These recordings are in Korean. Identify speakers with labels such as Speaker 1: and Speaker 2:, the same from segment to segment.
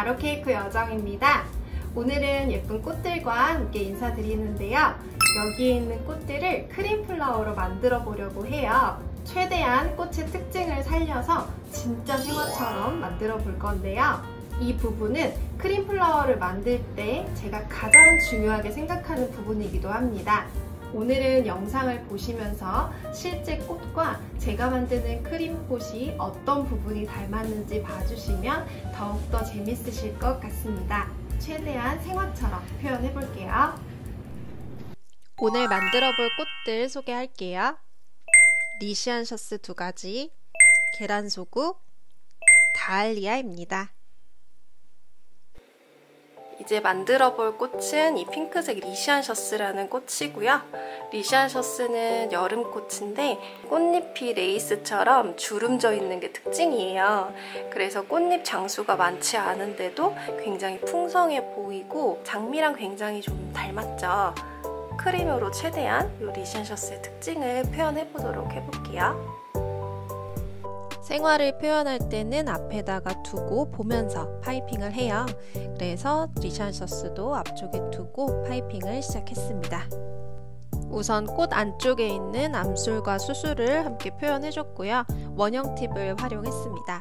Speaker 1: 가로 케이크 여정입니다. 오늘은 예쁜 꽃들과 함께 인사드리는데요. 여기에 있는 꽃들을 크림 플라워로 만들어 보려고 해요. 최대한 꽃의 특징을 살려서 진짜 생화처럼 만들어 볼 건데요. 이 부분은 크림 플라워를 만들 때 제가 가장 중요하게 생각하는 부분이기도 합니다. 오늘은 영상을 보시면서 실제 꽃과 제가 만드는 크림꽃이 어떤 부분이 닮았는지 봐주시면 더욱더 재밌으실 것 같습니다. 최대한 생화처럼 표현해 볼게요.
Speaker 2: 오늘 만들어 볼 꽃들 소개할게요. 리시안셔스 2가지, 계란소국, 다알리아입니다. 이제 만들어 볼 꽃은 이 핑크색 리시안셔스라는 꽃이고요. 리시안셔스는 여름꽃인데 꽃잎이 레이스처럼 주름져 있는 게 특징이에요. 그래서 꽃잎 장수가 많지 않은데도 굉장히 풍성해 보이고 장미랑 굉장히 좀 닮았죠. 크림으로 최대한 이 리시안셔스의 특징을 표현해 보도록 해볼게요. 생화를 표현할 때는 앞에다가 두고 보면서 파이핑을 해요. 그래서 리시안셔스도 앞쪽에 두고 파이핑을 시작했습니다. 우선 꽃 안쪽에 있는 암술과 수술을 함께 표현해줬고요. 원형 팁을 활용했습니다.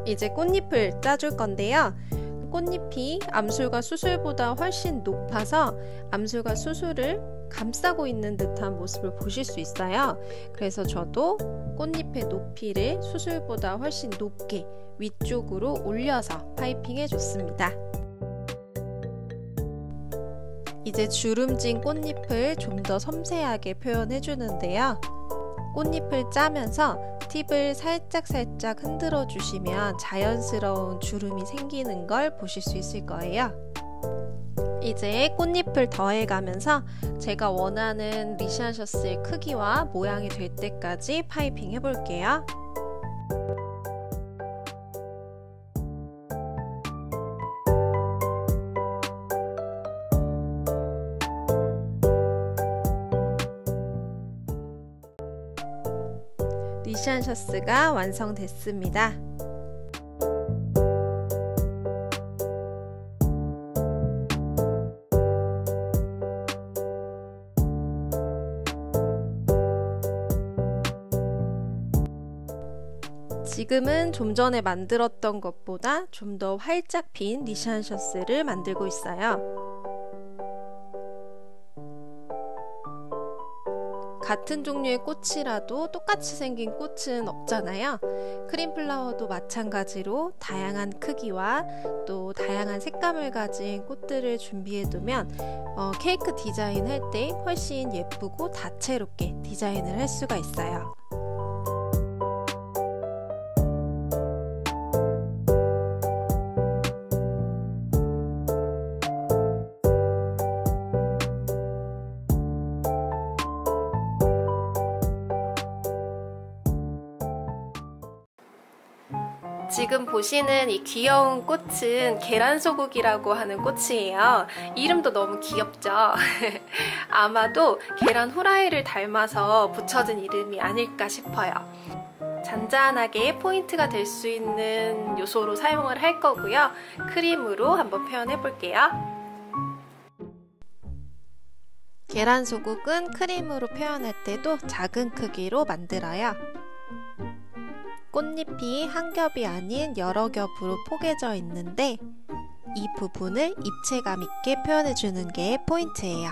Speaker 2: 이제 꽃잎을 짜줄 건데요. 꽃잎이 암술과 수술보다 훨씬 높아서 암술과 수술을 감싸고 있는 듯한 모습을 보실 수 있어요. 그래서 저도 꽃잎의 높이를 수술보다 훨씬 높게 위쪽으로 올려서 파이핑 해줬습니다. 이제 주름진 꽃잎을 좀 더 섬세하게 표현해 주는데요. 꽃잎을 짜면서 팁을 살짝 흔들어 주시면 자연스러운 주름이 생기는 걸 보실 수 있을 거예요. 이제 꽃잎을 더해가면서 제가 원하는 리시안셔스의 크기와 모양이 될 때까지 파이핑 해볼게요. 리시안셔스가 완성됐습니다. 지금은 좀 전에 만들었던 것보다 좀 더 활짝 핀 리시안셔스를 만들고 있어요. 같은 종류의 꽃이라도 똑같이 생긴 꽃은 없잖아요. 크림플라워도 마찬가지로 다양한 크기와 또 다양한 색감을 가진 꽃들을 준비해두면 케이크 디자인 할 때 훨씬 예쁘고 다채롭게 디자인을 할 수가 있어요. 지금 보시는 이 귀여운 꽃은 계란소국이라고 하는 꽃이에요. 이름도 너무 귀엽죠? 아마도 계란 후라이를 닮아서 붙여진 이름이 아닐까 싶어요. 잔잔하게 포인트가 될 수 있는 요소로 사용을 할 거고요. 크림으로 한번 표현해 볼게요. 계란소국은 크림으로 표현할 때도 작은 크기로 만들어요. 꽃잎이 한 겹이 아닌 여러 겹으로 포개져 있는데 이 부분을 입체감 있게 표현해주는 게 포인트예요.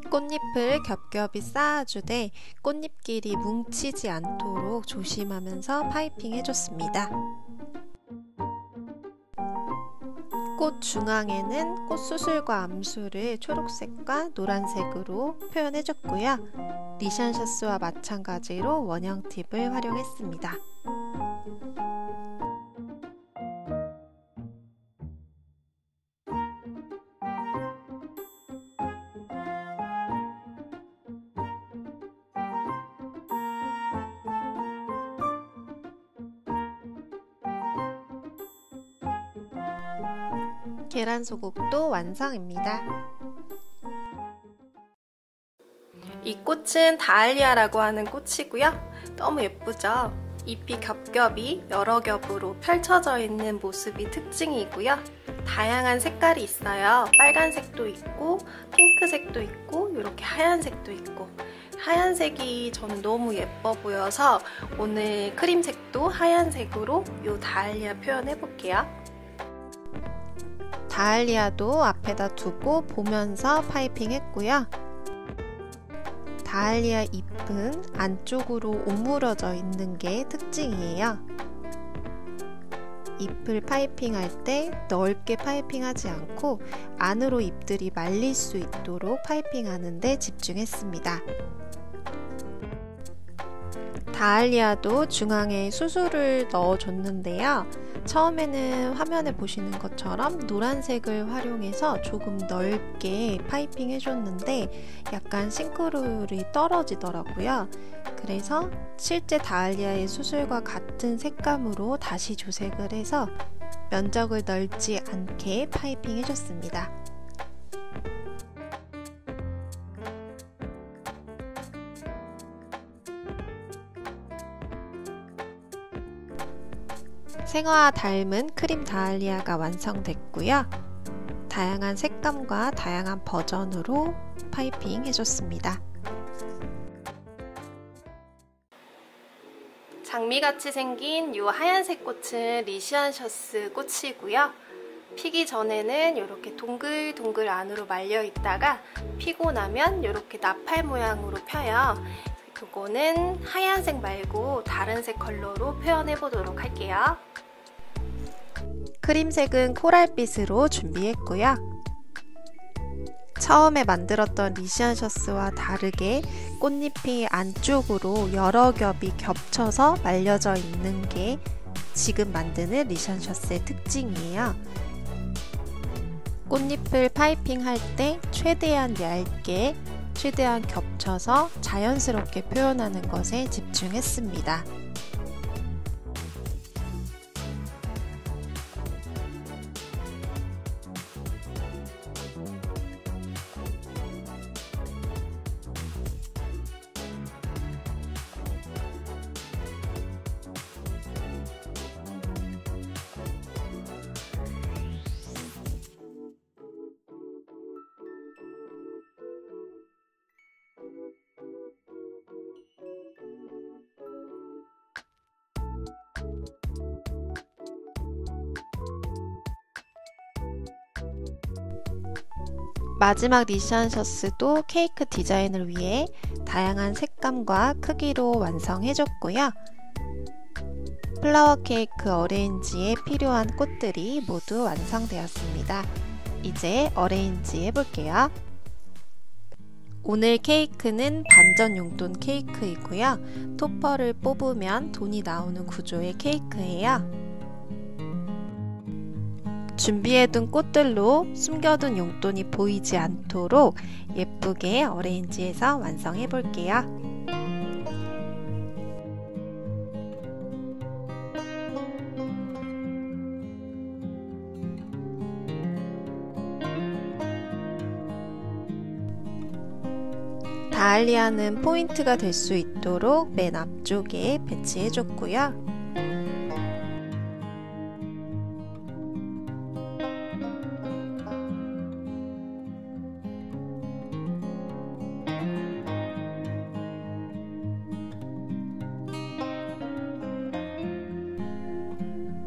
Speaker 2: 꽃잎을 겹겹이 쌓아주되 꽃잎끼리 뭉치지 않도록 조심하면서 파이핑 해줬습니다. 꽃 중앙에는 꽃수술과 암술을 초록색과 노란색으로 표현해줬고요. 리시안셔스와 마찬가지로 원형 팁을 활용했습니다. 계란소국도 완성입니다. 이 꽃은 다알리아라고 하는 꽃이고요. 너무 예쁘죠? 잎이 겹겹이 여러 겹으로 펼쳐져 있는 모습이 특징이고요. 다양한 색깔이 있어요. 빨간색도 있고 핑크색도 있고 이렇게 하얀색도 있고, 하얀색이 저는 너무 예뻐 보여서 오늘 크림색도 하얀색으로 이 다알리아 표현해 볼게요. 다알리아도 앞에다 두고 보면서 파이핑 했고요. 다알리아 잎은 안쪽으로 오므러져 있는 게 특징이에요. 잎을 파이핑할 때 넓게 파이핑하지 않고 안으로 잎들이 말릴 수 있도록 파이핑하는 데 집중했습니다. 다알리아도 중앙에 수술을 넣어줬는데요. 처음에는 화면에 보시는 것처럼 노란색을 활용해서 조금 넓게 파이핑 해줬는데 약간 싱크로율이 떨어지더라고요. 그래서 실제 다알리아의 수술과 같은 색감으로 다시 조색을 해서 면적을 넓지 않게 파이핑 해줬습니다. 생화와 닮은 크림 다알리아가 완성됐고요. 다양한 색감과 다양한 버전으로 파이핑 해줬습니다. 장미같이 생긴 이 하얀색 꽃은 리시안셔스 꽃이고요. 피기 전에는 이렇게 동글동글 안으로 말려 있다가 피고 나면 이렇게 나팔 모양으로 펴요. 그거는 하얀색 말고 다른 색 컬러로 표현해 보도록 할게요. 크림색은 코랄빛으로 준비했고요. 처음에 만들었던 리시안셔스와 다르게 꽃잎이 안쪽으로 여러 겹이 겹쳐서 말려져 있는 게 지금 만드는 리시안셔스의 특징이에요. 꽃잎을 파이핑할 때 최대한 얇게, 최대한 겹쳐서 자연스럽게 표현하는 것에 집중했습니다. 마지막 리시안셔스도 케이크 디자인을 위해 다양한 색감과 크기로 완성해줬고요. 플라워 케이크 어레인지에 필요한 꽃들이 모두 완성되었습니다. 이제 어레인지 해볼게요. 오늘 케이크는 반전 용돈 케이크이고요. 토퍼를 뽑으면 돈이 나오는 구조의 케이크예요. 준비해둔 꽃들로 숨겨둔 용돈이 보이지 않도록 예쁘게 어레인지해서 완성해 볼게요. 다알리아는 포인트가 될 수 있도록 맨 앞쪽에 배치해 줬고요.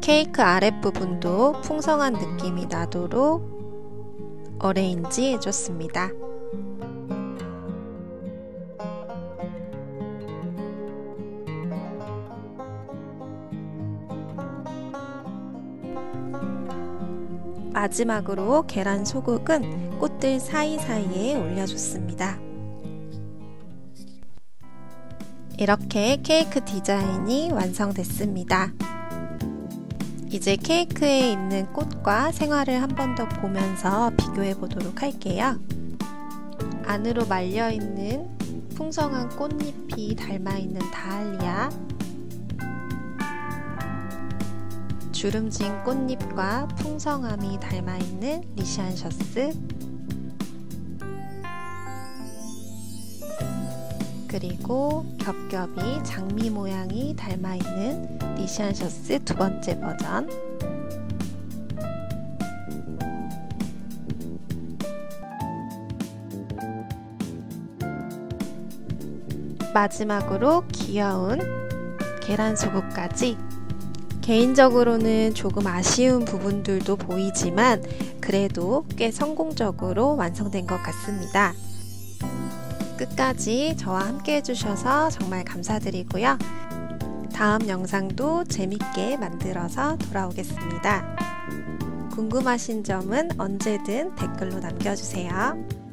Speaker 2: 케이크 아랫부분도 풍성한 느낌이 나도록 어레인지 해줬습니다. 마지막으로 계란 소국은 꽃들 사이사이에 올려줬습니다. 이렇게 케이크 디자인이 완성됐습니다. 이제 케이크에 있는 꽃과 생화를 한 번 더 보면서 비교해 보도록 할게요. 안으로 말려있는 풍성한 꽃잎이 닮아있는 다알리아, 주름진 꽃잎과 풍성함이 닮아있는 리시안셔스, 그리고 겹겹이 장미 모양이 닮아있는 리시안 셔츠 두 번째 버전, 마지막으로 귀여운 계란 소구까지. 개인적으로는 조금 아쉬운 부분들도 보이지만 그래도 꽤 성공적으로 완성된 것 같습니다. 끝까지 저와 함께 해주셔서 정말 감사드리고요. 다음 영상도 재밌게 만들어서 돌아오겠습니다. 궁금하신 점은 언제든 댓글로 남겨주세요.